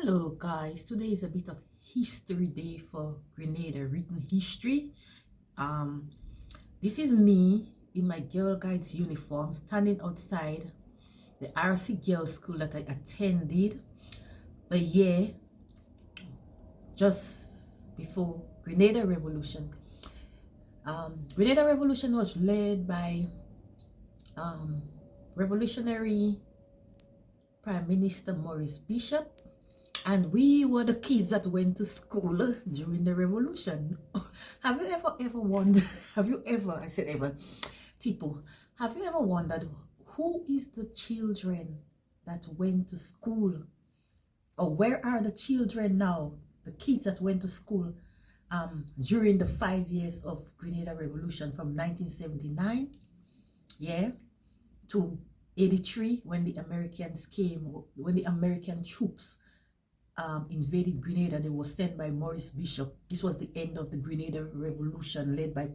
Hello guys, today is a bit of history day for Grenada, written history. Um, this is me in my Girl Guides uniform standing outside the RC Girls School that I attended the year just before Grenada Revolution. Grenada Revolution was led by Revolutionary Prime Minister Maurice Bishop. And we were the kids that went to school during the revolution. Have you ever wondered, I said ever, Tipo, have you ever wondered who is the children that went to school? Or where are the children now, the kids that went to school during the 5 years of Grenada Revolution from 1979, to 83 when the Americans came, when the American troops invaded Grenada. They were sent by Maurice Bishop. This was the end of the Grenada Revolution led by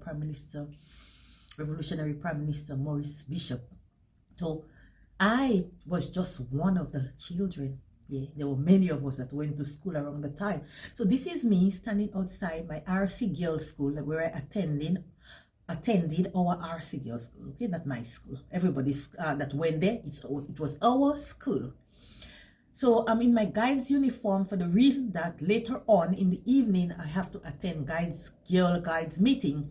Revolutionary Prime Minister Maurice Bishop. So I was just one of the children. There were many of us that went to school around the time. So this is me standing outside my RC Girls School where I attended our RC Girls School. Okay, not my school. Everybody that went there, it was our school. So I'm in my guides uniform for the reason that later on in the evening, I have to attend Girl Guides meeting.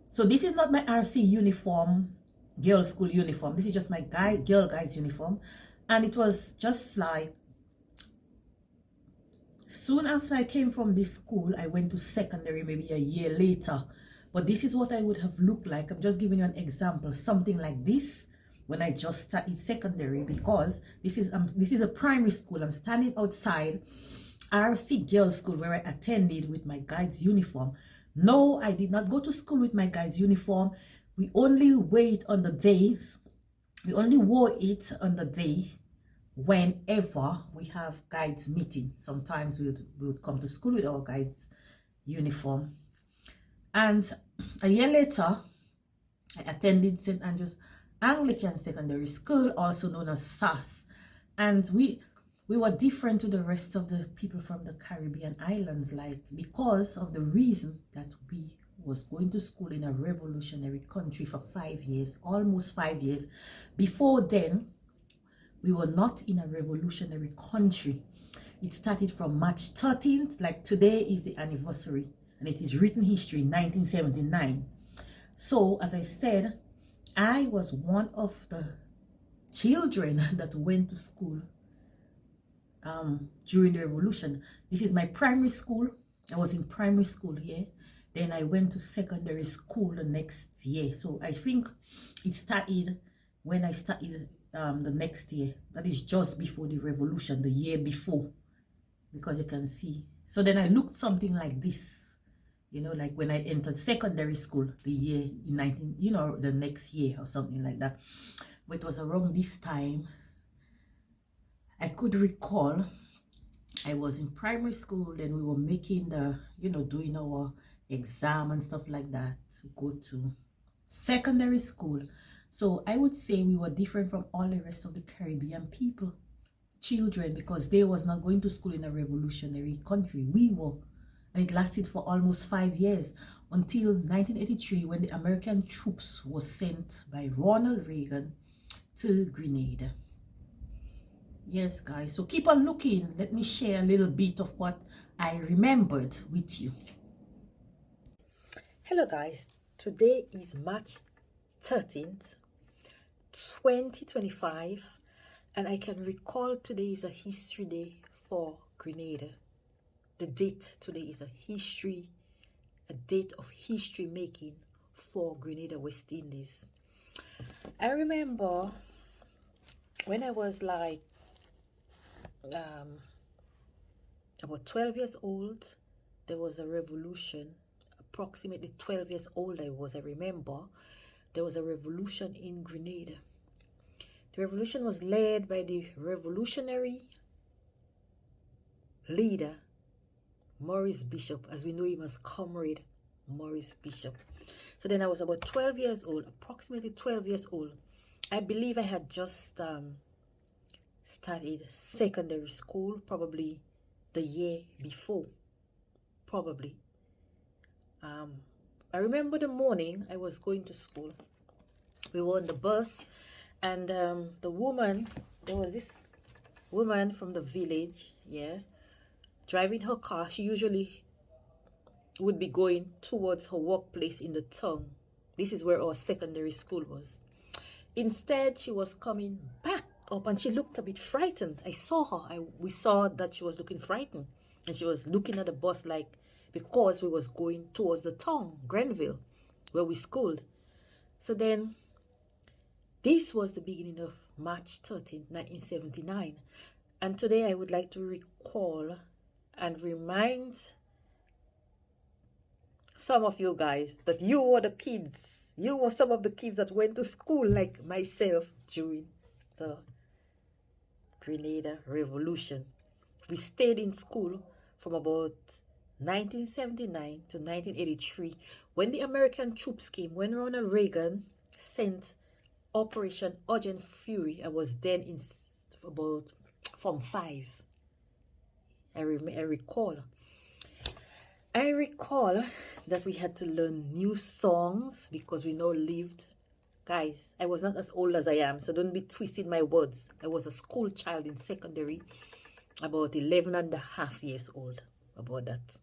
So this is not my RC uniform, girl school uniform. This is just my Girl Guides uniform. And it was just like, soon after I came from this school, I went to secondary maybe a year later. But this is what I would have looked like. I'm just giving you an example, something like this. When I just started secondary, because this is a primary school. I'm standing outside RC Girls School where I attended with my guides uniform. No, I did not go to school with my guides uniform. We only wore it on the days. We only wore it on the day whenever we have guides meeting. Sometimes we would come to school with our guides uniform. And a year later, I attended St. Andrew's Anglican Secondary School, also known as SAS, and we were different to the rest of the people from the Caribbean islands, like because of the reason that we was going to school in a revolutionary country for 5 years, almost 5 years. Before then, we were not in a revolutionary country. It started from March 13th, like today is the anniversary, and it is written history 1979. So, as I said, I was one of the children that went to school during the revolution. This is my primary school. I was in primary school here. Then I went to secondary school the next year. So I think it started when I started the next year. That is just before the revolution, the year before. Because you can see. So then I looked something like this. You know, like when I entered secondary school, the year in the next year or something like that. But it was around this time, I could recall, I was in primary school, then we were making the, doing our exam and stuff like that to go to secondary school. So I would say we were different from all the rest of the Caribbean children, because they was not going to school in a revolutionary country. We were. And it lasted for almost 5 years until 1983 when the American troops were sent by Ronald Reagan to Grenada. Yes, guys. So keep on looking. Let me share a little bit of what I remembered with you. Hello, guys. Today is March 13th, 2025. And I can recall today is a history day for Grenada. The date today is a date of history making for Grenada, West Indies. I remember when I was like about 12 years old, there was a revolution. Approximately 12 years old I remember, there was a revolution in Grenada. The revolution was led by the revolutionary leader Maurice Bishop, as we know him as Comrade Maurice Bishop. So then I was about 12 years old, approximately 12 years old. I believe I had just started secondary school, probably the year before, probably. I remember the morning I was going to school. We were on the bus, and there was this woman from the village, yeah, driving her car. She usually would be going towards her workplace in the town. This is where our secondary school was. Instead, she was coming back up, and she looked a bit frightened. I saw her. We saw that she was looking frightened, and she was looking at the bus like, because we was going towards the town, Grenville, where we schooled. So then, this was the beginning of March 13, 1979. And today I would like to recall and remind some of you guys that you were the kids. You were some of the kids that went to school like myself during the Grenada Revolution. We stayed in school from about 1979 to 1983 when the American troops came, when Ronald Reagan sent Operation Urgent Fury. I was then in about Form 5. I recall that we had to learn new songs because we now lived. Guys, I was not as old as I am, so don't be twisting my words. I was a school child in secondary, about 11 and a half years old, about that.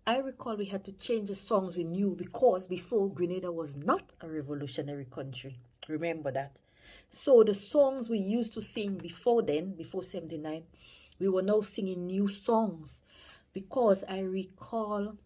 I recall we had to change the songs we knew because before, Grenada was not a revolutionary country. Remember that. So the songs we used to sing before then, before 79, we were now singing new songs because I recall